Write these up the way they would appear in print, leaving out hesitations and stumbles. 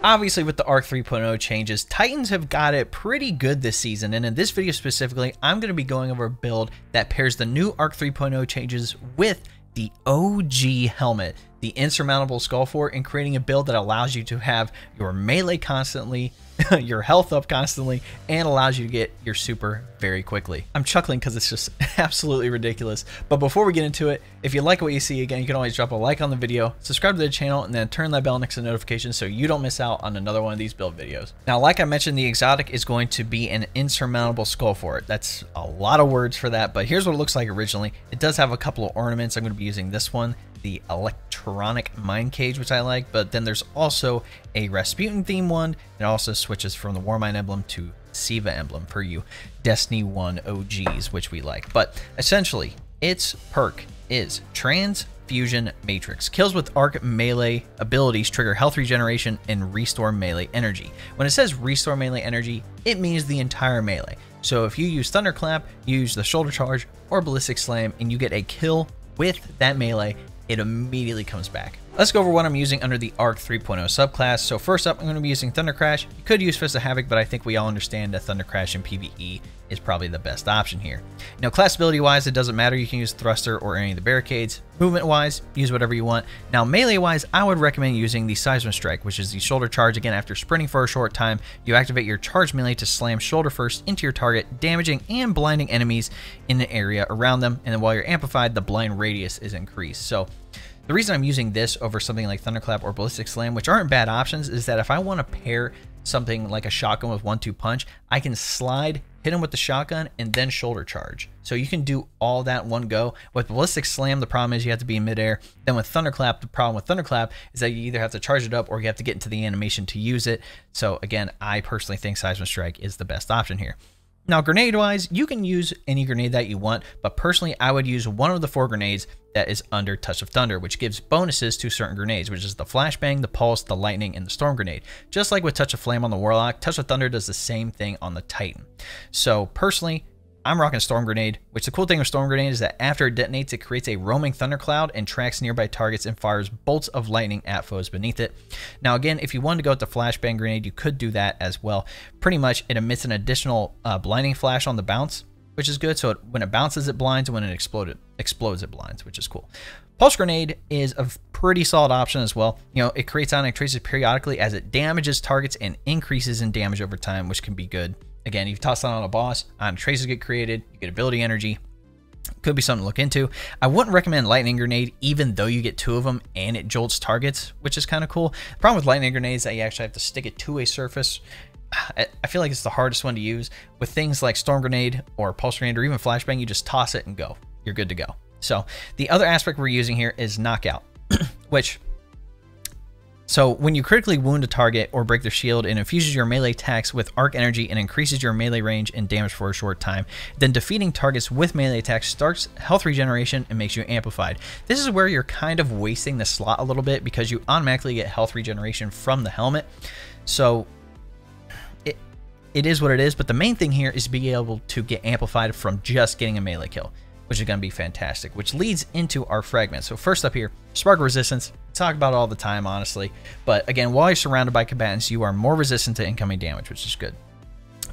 Obviously, with the Arc 3.0 changes, Titans have got it pretty good this season, and in this video specifically, I'm going to be going over a build that pairs the new Arc 3.0 changes with the OG helmet, the Insurmountable Skullfort, and creating a build that allows you to have your melee constantly, your health up constantly, and allows you to get your super very quickly. I'm chuckling because it's just absolutely ridiculous. But before we get into it, if you like what you see, again, you can always drop a like on the video, subscribe to the channel, and then turn that bell next to notifications so you don't miss out on another one of these build videos. Now, like I mentioned, the exotic is going to be an Insurmountable Skullfort. That's a lot of words for that, but here's what it looks like originally. It does have a couple of ornaments. I'm going to be using this one, the electronic mine cage, which I like, but then there's also a Rasputin theme one. It also switches from the Warmind emblem to Siva emblem for you Destiny 1 OGs, which we like. But essentially, its perk is Transfusion Matrix. Kills with arc melee abilities trigger health regeneration and restore melee energy. When it says restore melee energy, it means the entire melee. So if you use Thunderclap, you use the shoulder charge or ballistic slam, and you get a kill with that melee, it immediately comes back. Let's go over what I'm using under the Arc 3.0 subclass. So first up, I'm going to be using Thunder Crash. You could use Fist of Havoc, but I think we all understand that Thunder Crash in PvE is probably the best option here. Now, class ability wise, it doesn't matter. You can use Thruster or any of the barricades. Movement wise, use whatever you want. Now, melee wise, I would recommend using the Seismic Strike, which is the shoulder charge. Again, after sprinting for a short time, you activate your charge melee to slam shoulder first into your target, damaging and blinding enemies in the area around them. And then while you're amplified, the blind radius is increased. So the reason I'm using this over something like Thunderclap or Ballistic Slam, which aren't bad options, is that if I want to pair something like a shotgun with 1-2 punch, I can slide, hit him with the shotgun, and then shoulder charge. So you can do all that in one go. With Ballistic Slam, the problem is you have to be in midair. Then with Thunderclap, the problem with Thunderclap is that you either have to charge it up or you have to get into the animation to use it. So again, I personally think Seismic Strike is the best option here. Now, grenade-wise, you can use any grenade that you want, but personally, I would use one of the 4 grenades that is under Touch of Thunder, which gives bonuses to certain grenades, which is the Flashbang, the Pulse, the Lightning, and the Storm Grenade. Just like with Touch of Flame on the Warlock, Touch of Thunder does the same thing on the Titan. So, personally, I'm rocking Storm Grenade, which the cool thing with Storm Grenade is that after it detonates, it creates a roaming thundercloud and tracks nearby targets and fires bolts of lightning at foes beneath it. Now again, if you wanted to go with the Flashbang Grenade, you could do that as well. Pretty much, it emits an additional blinding flash on the bounce, which is good. So when it bounces, it blinds, and when it explodes, it blinds, which is cool. Pulse Grenade is a pretty solid option as well. You know, it creates ionic traces periodically as it damages targets and increases in damage over time, which can be good. Again, you toss that on a boss, ionic traces get created, you get ability energy. Could be something to look into. I wouldn't recommend Lightning Grenade, even though you get 2 of them and it jolts targets, which is kind of cool. The problem with Lightning Grenade is that you actually have to stick it to a surface. I feel like it's the hardest one to use. With things like Storm Grenade or Pulse Grenade or even Flashbang, you just toss it and go. You're good to go. So the other aspect we're using here is Knockout, which... So when you critically wound a target or break their shield, it infuses your melee attacks with arc energy and increases your melee range and damage for a short time. Then defeating targets with melee attacks starts health regeneration and makes you amplified. This is where you're kind of wasting the slot a little bit because you automatically get health regeneration from the helmet. So it is what it is, but the main thing here is being able to get amplified from just getting a melee kill, which is going to be fantastic, which leads into our fragments. So first up here, Spark Resistance. Talk about it all the time, honestly. But again, while you're surrounded by combatants, you are more resistant to incoming damage, which is good.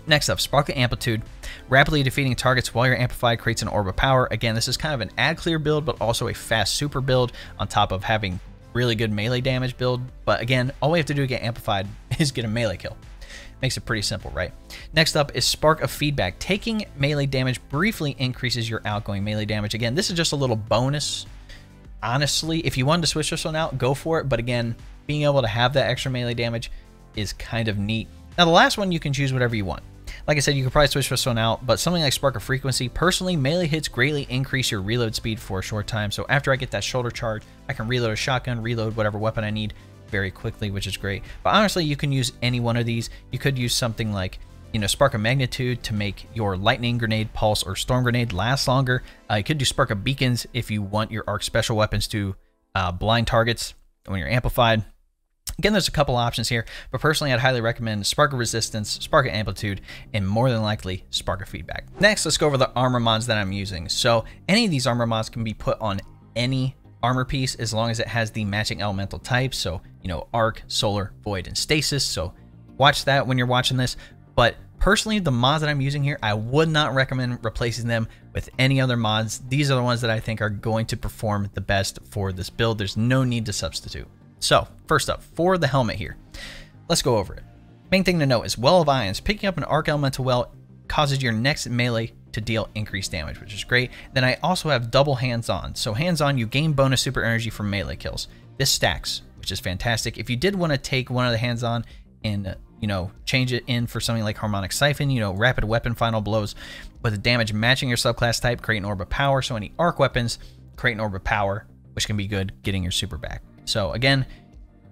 Next up, Sparkling Amplitude. Rapidly defeating targets while you're amplified creates an orb of power. Again, this is kind of an ad clear build, but also a fast super build on top of having really good melee damage build. But again, all we have to do to get amplified is get a melee kill. Makes it pretty simple, right? Next up is Spark of Feedback. Taking melee damage briefly increases your outgoing melee damage. Again, this is just a little bonus. Honestly, if you wanted to switch this one out, go for it. But again, being able to have that extra melee damage is kind of neat. Now, the last one, you can choose whatever you want. Like I said, you could probably switch this one out, but something like Spark of Frequency, personally, melee hits greatly increase your reload speed for a short time. So after I get that shoulder charge, I can reload a shotgun, reload whatever weapon I need very quickly, which is great. But honestly, you can use any one of these. You could use something like, you know, Spark of Magnitude to make your Lightning Grenade, Pulse, or Storm Grenade last longer. You could do Spark of Beacons if you want your Arc special weapons to blind targets when you're amplified. Again, there's a couple options here, but personally, I'd highly recommend Spark of Resistance, Spark of Amplitude, and more than likely, Spark of Feedback. Next, let's go over the armor mods that I'm using. So any of these armor mods can be put on any armor piece as long as it has the matching elemental types. So, you know, Arc, Solar, Void, and Stasis. So watch that when you're watching this. But personally, the mods that I'm using here, I would not recommend replacing them with any other mods. These are the ones that I think are going to perform the best for this build. There's no need to substitute. So first up, for the helmet here, let's go over it. Main thing to note is Well of Ions. Picking up an Arc Elemental Well causes your next melee to deal increased damage, which is great. Then I also have double hands-on. So hands-on, you gain bonus super energy from melee kills. This stacks, which is fantastic. If you did want to take one of the hands-on and, you know, change it in for something like Harmonic Siphon, you know, rapid weapon final blows with a damage matching your subclass type, create an orb of power. So any arc weapons create an orb of power, which can be good getting your super back. So again,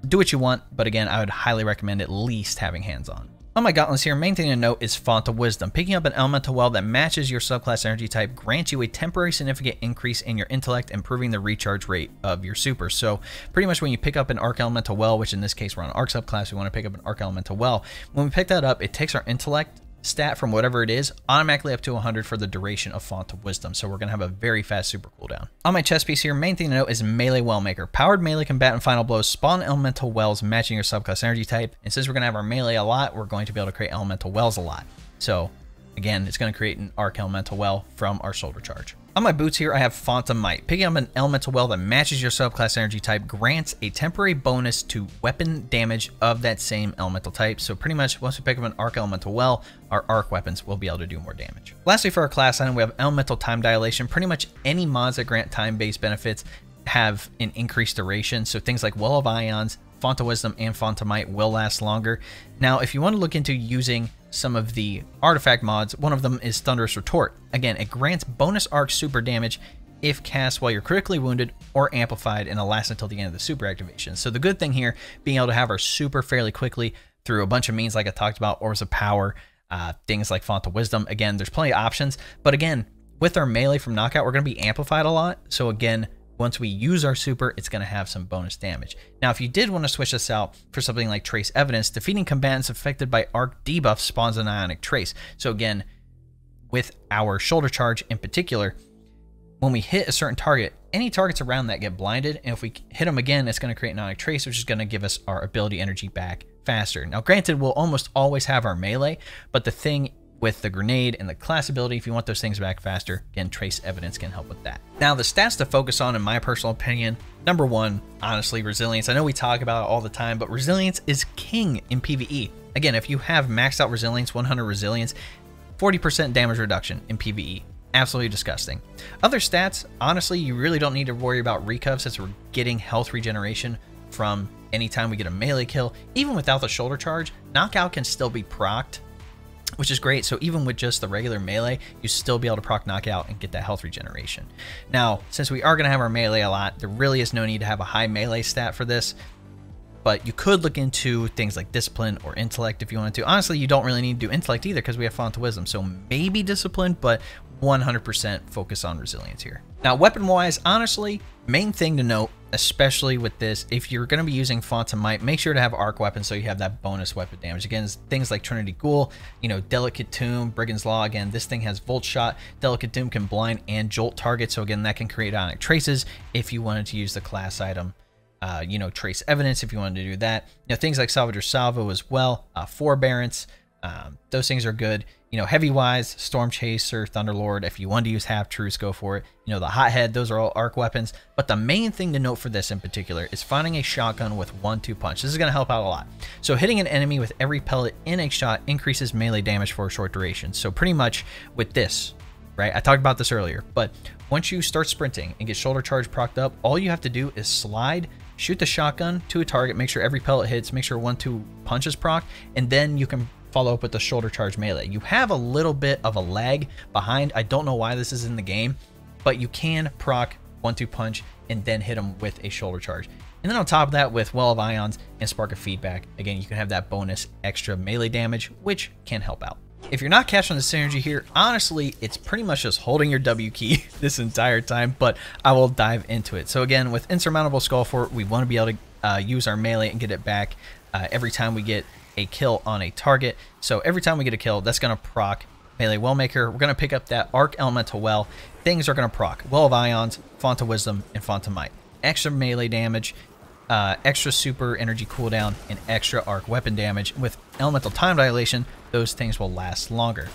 do what you want, but again, I would highly recommend at least having hands-on. On my gauntlets here, main thing to note is Font of Wisdom. Picking up an elemental well that matches your subclass energy type grants you a temporary significant increase in your intellect, improving the recharge rate of your super. So pretty much when you pick up an Arc Elemental Well, which in this case we're on Arc subclass, we want to pick up an Arc Elemental Well. When we pick that up, it takes our intellect stat from whatever it is automatically up to 100 for the duration of Font of Wisdom. So we're going to have a very fast super cooldown. On my chest piece here, main thing to note is Melee Well Maker. Powered melee combatant final blows spawn elemental wells matching your subclass energy type. And since we're going to have our melee a lot, we're going to be able to create elemental wells a lot. So again, it's going to create an Arc Elemental Well from our shoulder charge. On my boots here, I have Font of Might. Picking up an elemental well that matches your subclass energy type grants a temporary bonus to weapon damage of that same elemental type. So pretty much once we pick up an Arc Elemental Well, our arc weapons will be able to do more damage. Lastly, for our class item, we have Elemental Time Dilation. Pretty much any mods that grant time-based benefits have an increased duration. So things like Well of Ions, Font of Wisdom, and Font of Might will last longer. Now, if you want to look into using some of the artifact mods, one of them is Thunderous Retort. Again, it grants bonus arc super damage if cast while you're critically wounded or amplified, and it lasts until the end of the super activation. So the good thing here, being able to have our super fairly quickly through a bunch of means like I talked about, Orbs of Power, things like Font of Wisdom. Again, there's plenty of options, but again, with our melee from knockout, we're going to be amplified a lot. So again, once we use our super, it's going to have some bonus damage. Now, if you did want to switch this out for something like Trace Evidence, defeating combatants affected by arc debuff spawns an ionic trace. So again, with our shoulder charge in particular, when we hit a certain target, any targets around that get blinded, and if we hit them again, it's going to create an ionic trace, which is going to give us our ability energy back faster. Now, granted, we'll almost always have our melee, but the thing with the grenade and the class ability, if you want those things back faster, again, Trace Evidence can help with that. Now, the stats to focus on, in my personal opinion, number one, honestly, Resilience. I know we talk about it all the time, but Resilience is king in PvE. Again, if you have maxed out Resilience, 100 Resilience, 40% damage reduction in PvE. Absolutely disgusting. Other stats, honestly, you really don't need to worry about Recov since we're getting health regeneration from anytime we get a melee kill. Even without the shoulder charge, knockout can still be procced, which is great. So even with just the regular melee, you still be able to proc knockout and get that health regeneration. Now, since we are going to have our melee a lot, there really is no need to have a high melee stat for this, but you could look into things like Discipline or Intellect if you wanted to. Honestly, you don't really need to do Intellect either because we have Font of Wisdom, so maybe Discipline, but 100% focus on Resilience here. Now, weapon-wise, honestly, main thing to note, especially with this, if you're going to be using Font of Might, make sure to have arc weapons so you have that bonus weapon damage. Again, things like Trinity Ghoul, you know, Delicate Tomb, Brigand's Law. Again, this thing has Volt Shot. Delicate Tomb can blind and jolt targets, so again, that can create ionic traces if you wanted to use the class item. You know, Trace Evidence if you wanted to do that. You know, things like Salvager Salvo as well, Forbearance. Those things are good. You know, heavy-wise, Storm Chaser, Thunderlord, if you want to use Half Truce, go for it. You know, the Hothead, those are all arc weapons. But the main thing to note for this in particular is finding a shotgun with 1-2 punch. This is going to help out a lot. So hitting an enemy with every pellet in a shot increases melee damage for a short duration. So pretty much with this, right, I talked about this earlier, but once you start sprinting and get shoulder charge procced up, all you have to do is slide, shoot the shotgun to a target, make sure every pellet hits, make sure 1-2 punches proc, and then you can follow up with the shoulder charge melee. You have a little bit of a lag behind. I don't know why this is in the game, but you can proc 1-2 punch and then hit them with a shoulder charge. And then on top of that, with Well of Ions and Spark of Feedback, again, you can have that bonus extra melee damage, which can help out. If you're not catching the synergy here, honestly, it's pretty much just holding your W key this entire time, but I will dive into it. So again, with Insurmountable Skullfort, we want to be able to use our melee and get it back every time we get a kill on a target. So every time we get a kill, that's going to proc Melee Wellmaker. We're going to pick up that Arc Elemental Well. Things are going to proc Well of Ions, Font of Wisdom, and Font of Might. extra melee damage, extra super energy cooldown, and extra arc weapon damage. With elemental time dilation, those things will last longer.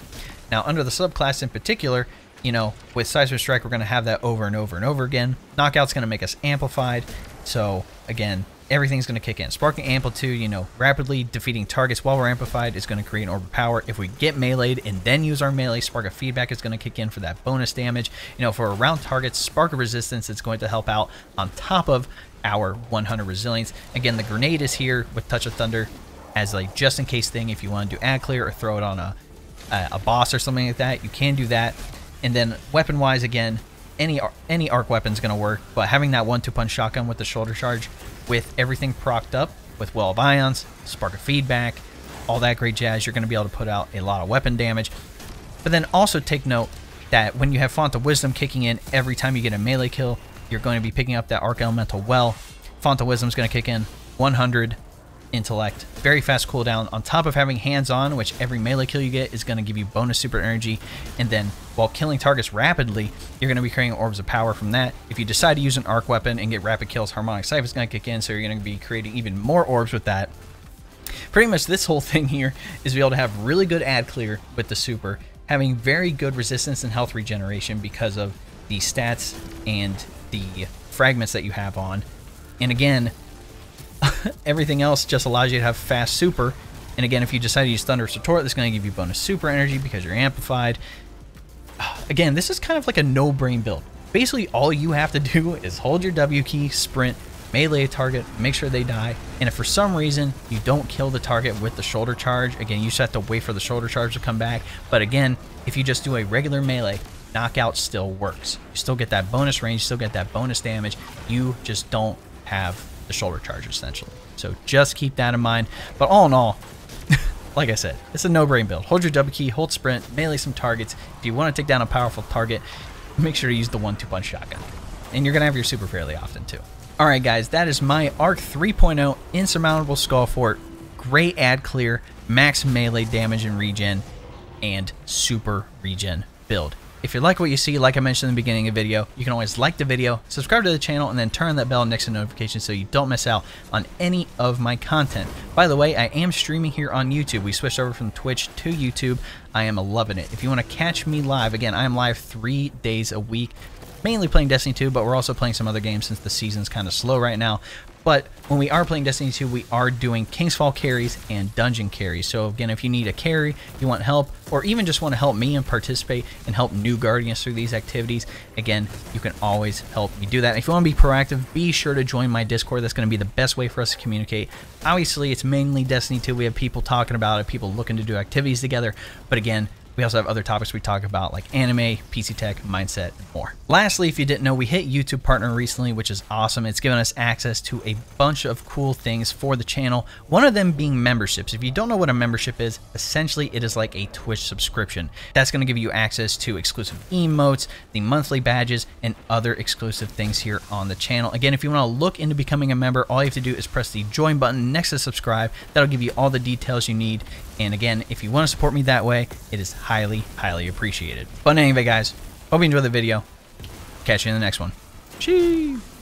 Now, under the subclass in particular, you know, with Seismic Strike, we're going to have that over and over and over again. Knockout's going to make us amplified. So, again, everything's going to kick in. Sparking Amplitude, you know, rapidly defeating targets while we're amplified is going to create an orb of power. If we get meleeed and then use our melee, Spark of Feedback is going to kick in for that bonus damage. You know, for around targets, Spark of Resistance is going to help out on top of our 100 resilience. Again, the grenade is here with Touch of Thunder as like just in case thing. If you want to do ad clear or throw it on a boss or something like that, you can do that. And then weapon wise, again, any arc weapon is going to work, but having that 1-2 punch shotgun with the shoulder charge, with everything procced up with Well of Ions, Spark of Feedback, all that great jazz, you're going to be able to put out a lot of weapon damage. But then also take note that when you have Font of Wisdom kicking in every time you get a melee kill, you're going to be picking up that Arc Elemental Well. Font of Wisdom is going to kick in 100 intellect, very fast cooldown, on top of having hands-on, which every melee kill you get is going to give you bonus super energy. And then while killing targets rapidly, you're going to be creating orbs of power from that. If you decide to use an arc weapon and get rapid kills, Harmonic Scythe is going to kick in, so you're going to be creating even more orbs with that. Pretty much this whole thing here is to be able to have really good ad clear with the super, having very good resistance and health regeneration because of the stats and the fragments that you have on. And again, everything else just allows you to have fast super. And again, if you decide to use Thunderous Retort, that's going to give you bonus super energy because you're amplified. Again, this is kind of like a no-brain build. Basically, all you have to do is hold your W key, sprint, melee a target, make sure they die. And if for some reason you don't kill the target with the shoulder charge, again, you just have to wait for the shoulder charge to come back. But again, if you just do a regular melee, knockout still works. You still get that bonus range, still get that bonus damage. You just don't have the shoulder charge essentially. So just keep that in mind. But all in all, like I said, it's a no-brain build. Hold your W key, hold sprint, melee some targets. If you want to take down a powerful target, make sure to use the 1-2 punch shotgun. And you're going to have your super fairly often too. Alright guys, that is my Arc 3.0 Insurmountable Skullfort. Great ad clear, max melee damage and regen, and super regen build. If you like what you see, like I mentioned in the beginning of the video, you can always like the video, subscribe to the channel, and then turn on that bell next to notifications so you don't miss out on any of my content. By the way, I am streaming here on YouTube. We switched over from Twitch to YouTube. I am loving it. If you want to catch me live, again, I am live 3 days a week, mainly playing Destiny 2, but we're also playing some other games since the season's kind of slow right now. But when we are playing Destiny 2, we are doing King's Fall carries and dungeon carries. So again, if you need a carry, you want help, or even just want to help me and participate and help new Guardians through these activities, again, you can always help me do that. If you want to be proactive, be sure to join my Discord. That's going to be the best way for us to communicate. Obviously, it's mainly Destiny 2. We have people talking about it, people looking to do activities together. But again, we also have other topics we talk about like anime, PC tech, mindset, and more. Lastly, if you didn't know, we hit YouTube Partner recently, which is awesome. It's given us access to a bunch of cool things for the channel. One of them being memberships. If you don't know what a membership is, essentially it is like a Twitch subscription. That's going to give you access to exclusive emotes, the monthly badges, and other exclusive things here on the channel. Again, if you want to look into becoming a member, all you have to do is press the join button next to subscribe. That'll give you all the details you need. And again, if you want to support me that way, it is highly, highly appreciated. But anyway, guys, hope you enjoyed the video. Catch you in the next one. Cheers.